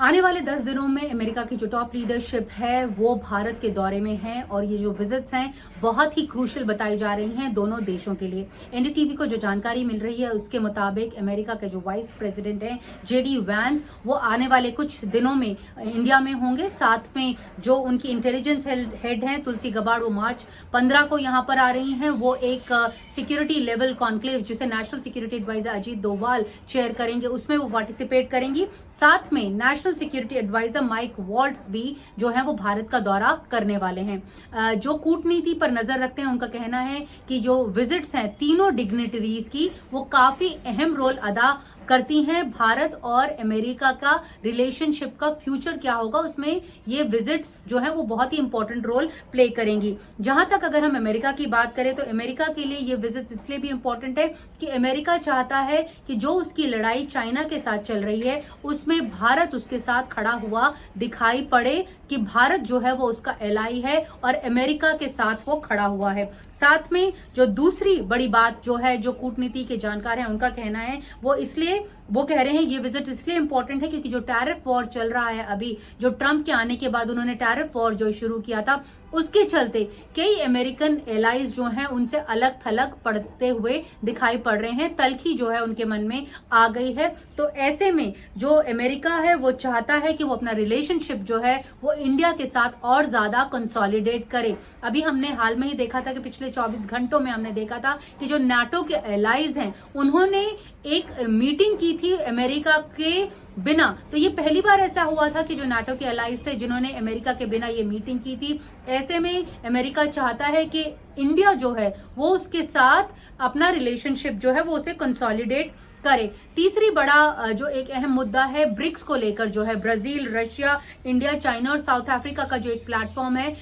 आने वाले 10 दिनों में अमेरिका की जो टॉप लीडरशिप है वो भारत के दौरे में है और ये जो विजिट्स हैं बहुत ही क्रूशियल बताई जा रही हैं दोनों देशों के लिए। एनडीटीवी को जो जानकारी मिल रही है उसके मुताबिक अमेरिका के जो वाइस प्रेसिडेंट हैं जेडी वैंस वो आने वाले कुछ दिनों में इंडिया में होंगे। साथ में जो उनकी इंटेलिजेंस हेड हैं तुलसी गबाड़ वो मार्च 15 को यहाँ पर आ रही हैं। वो एक सिक्योरिटी लेवल कॉन्क्लेव जिसे national security adviser Ajit Doval chair करेंगे उसमें वो पार्टिसिपेट करेंगी। साथ में national security adviser Mike Waltz भी जो है वो भारत का दौरा करने वाले हैं। जो कूटनीति पर नजर रखते हैं उनका कहना है कि जो विजिट्स हैं तीनों डिग्निटरीज की वो काफी अहम रोल अदा करती हैं। भारत और अमेरिका का रिलेशनशिप का फ्यूचर क्या होगा उसमें ये विजिट्स जो है वो बहुत ही इंपॉर्टेंट रोल प्ले करेंगी। जहां तक अगर हम अमेरिका की बात करें तो अमेरिका के लिए ये विजिट्स इसलिए भी इंपॉर्टेंट है कि अमेरिका चाहता है कि जो उसकी लड़ाई चाइना के साथ चल रही है उसमें भारत उसके साथ खड़ा हुआ दिखाई पड़े कि भारत जो है वो उसका एलाई है और अमेरिका के साथ वो खड़ा हुआ है। साथ में जो दूसरी बड़ी बात जो है जो कूटनीति के जानकार हैं उनका कहना है वो इसलिए वो कह रहे हैं ये विजिट इसलिए इंपॉर्टेंट है क्योंकि जो टैरिफ वॉर चल रहा है अभी जो ट्रंप के आने के बाद उन्होंने टैरिफ वॉर जो शुरू किया था उसके चलते कई अमेरिकन एलाइज जो हैं उनसे अलग थलग पड़ते हुए दिखाई पड़ रहे हैं। तलखी जो है उनके मन में आ गई है। तो ऐसे में जो अमेरिका है वो चाहता है कि वो अपना रिलेशनशिप जो है वो इंडिया के साथ और ज्यादा कंसोलिडेट करे। अभी हमने हाल में ही देखा था कि पिछले 24 घंटों में हमने देखा था कि जो नाटो के एलाइज हैं उन्होंने एक मीटिंग की थी अमेरिका के बिना। तो ये पहली बार ऐसा हुआ था कि जो नाटो के अलाइज थे जिन्होंने अमेरिका के बिना ये मीटिंग की थी। ऐसे में अमेरिका चाहता है कि इंडिया जो है वो उसके साथ अपना रिलेशनशिप जो है वो उसे कंसोलिडेट करे। तीसरी बड़ा जो एक अहम मुद्दा है ब्रिक्स को लेकर जो है ब्राजील, रशिया, इंडिया, चाइना और साउथ अफ्रीका का जो एक प्लेटफॉर्म है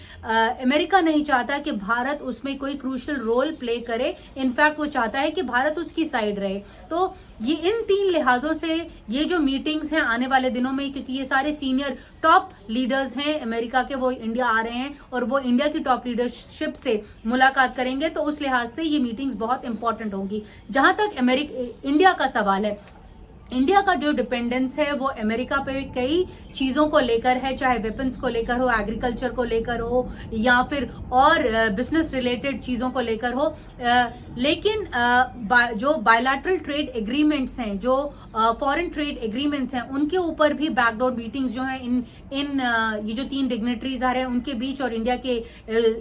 अमेरिका नहीं चाहता कि भारत उसमें कोई क्रूशियल रोल प्ले करे। इनफैक्ट वो चाहता है कि भारत उसकी साइड रहे। तो ये इन तीन लिहाजों से ये जो मीटिंग्स हैं आने वाले दिनों में क्योंकि ये सारे सीनियर टॉप लीडर्स हैं अमेरिका के वो इंडिया आ रहे हैं और वो इंडिया की टॉप लीडरशिप से मुलाकात करेंगे तो उस लिहाज से ये मीटिंग्स बहुत इंपॉर्टेंट होंगी। जहां तक इंडिया का सवाल है इंडिया का जो डिपेंडेंस है वो अमेरिका पे कई चीजों को लेकर है, चाहे वेपन्स को लेकर हो, एग्रीकल्चर को लेकर हो या फिर और बिजनेस रिलेटेड चीजों को लेकर हो। लेकिन जो बायलैटरल ट्रेड एग्रीमेंट्स हैं जो फॉरेन ट्रेड एग्रीमेंट्स हैं उनके ऊपर भी बैकडोर मीटिंग्स जो हैं इन ये जो तीन डिग्नेटरीज आ रहे हैं उनके बीच और इंडिया के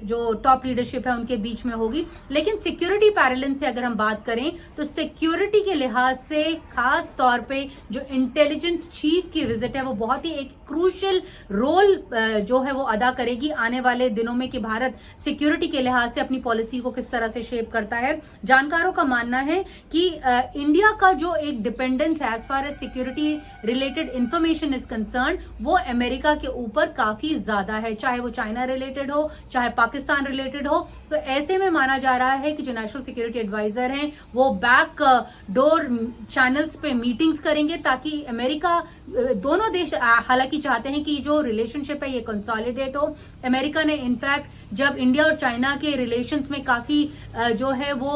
जो टॉप लीडरशिप है उनके बीच में होगी। लेकिन सिक्योरिटी पैरेलल से अगर हम बात करें तो सिक्योरिटी के लिहाज से खास तौर पे जो इंटेलिजेंस चीफ की विजिट है वो बहुत ही एक क्रूशियल रोल जो है वो अदा करेगी आने वाले दिनों में कि भारत सिक्योरिटी के लिहाज से अपनी पॉलिसी को किस तरह से शेप करता है। जानकारों का मानना है कि इंडिया का जो एक डिपेंडेंस है as far as security related information is concern वो अमेरिका के ऊपर काफी ज्यादा है, चाहे वो चाइना रिलेटेड हो चाहे पाकिस्तान रिलेटेड हो। तो ऐसे में माना जा रहा है कि जो नेशनल सिक्योरिटी एडवाइजर हैं वो बैक डोर चैनल्स पे मीटिंग्स करेंगे ताकि अमेरिका दोनों देश हालांकि चाहते हैं कि जो रिलेशनशिप है ये कंसोलिडेट हो। अमेरिका ने इनफैक्ट जब इंडिया और चाइना के रिलेशंस में काफी जो है वो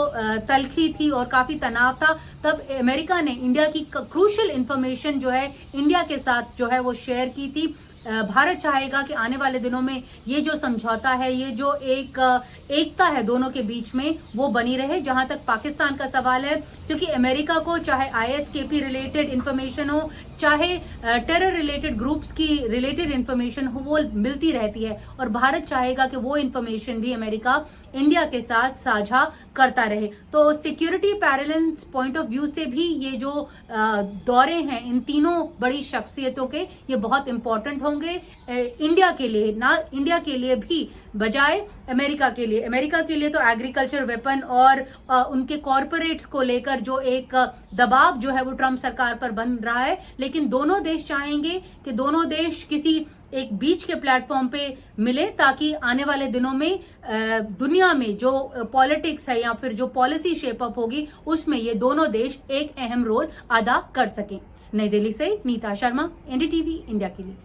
तलखी थी और काफी तनाव था तब अमेरिका ने इंडिया की क्रूशियल इंफॉर्मेशन जो है इंडिया के साथ जो है वो शेयर की थी। भारत चाहेगा कि आने वाले दिनों में ये जो समझौता है ये जो एकता है दोनों के बीच में वो बनी रहे। जहां तक पाकिस्तान का सवाल है क्योंकि अमेरिका को चाहे आईएसकेपी रिलेटेड इंफॉर्मेशन हो चाहे टेरर रिलेटेड ग्रुप्स की रिलेटेड इंफॉर्मेशन हो वो मिलती रहती है और भारत चाहेगा कि वो इंफॉर्मेशन भी अमेरिका इंडिया के साथ साझा करता रहे। तो security parallels point of view से भी ये जो दौरे हैं इन तीनों बड़ी शख्सियतों के ये बहुत इंपॉर्टेंट होंगे इंडिया के लिए, ना इंडिया के लिए भी बजाय अमेरिका के लिए। अमेरिका के लिए तो एग्रीकल्चर वेपन और उनके कॉरपोरेट्स को लेकर जो एक दबाव जो है वो ट्रंप सरकार पर बन रहा है। लेकिन दोनों देश चाहेंगे कि दोनों देश किसी एक बीच के प्लेटफॉर्म पे मिले ताकि आने वाले दिनों में दुनिया में जो पॉलिटिक्स है या फिर जो पॉलिसी शेप अप होगी उसमें ये दोनों देश एक अहम रोल अदा कर सकें। नई दिल्ली से नीता शर्मा, एनडीटीवी इंडिया के लिए।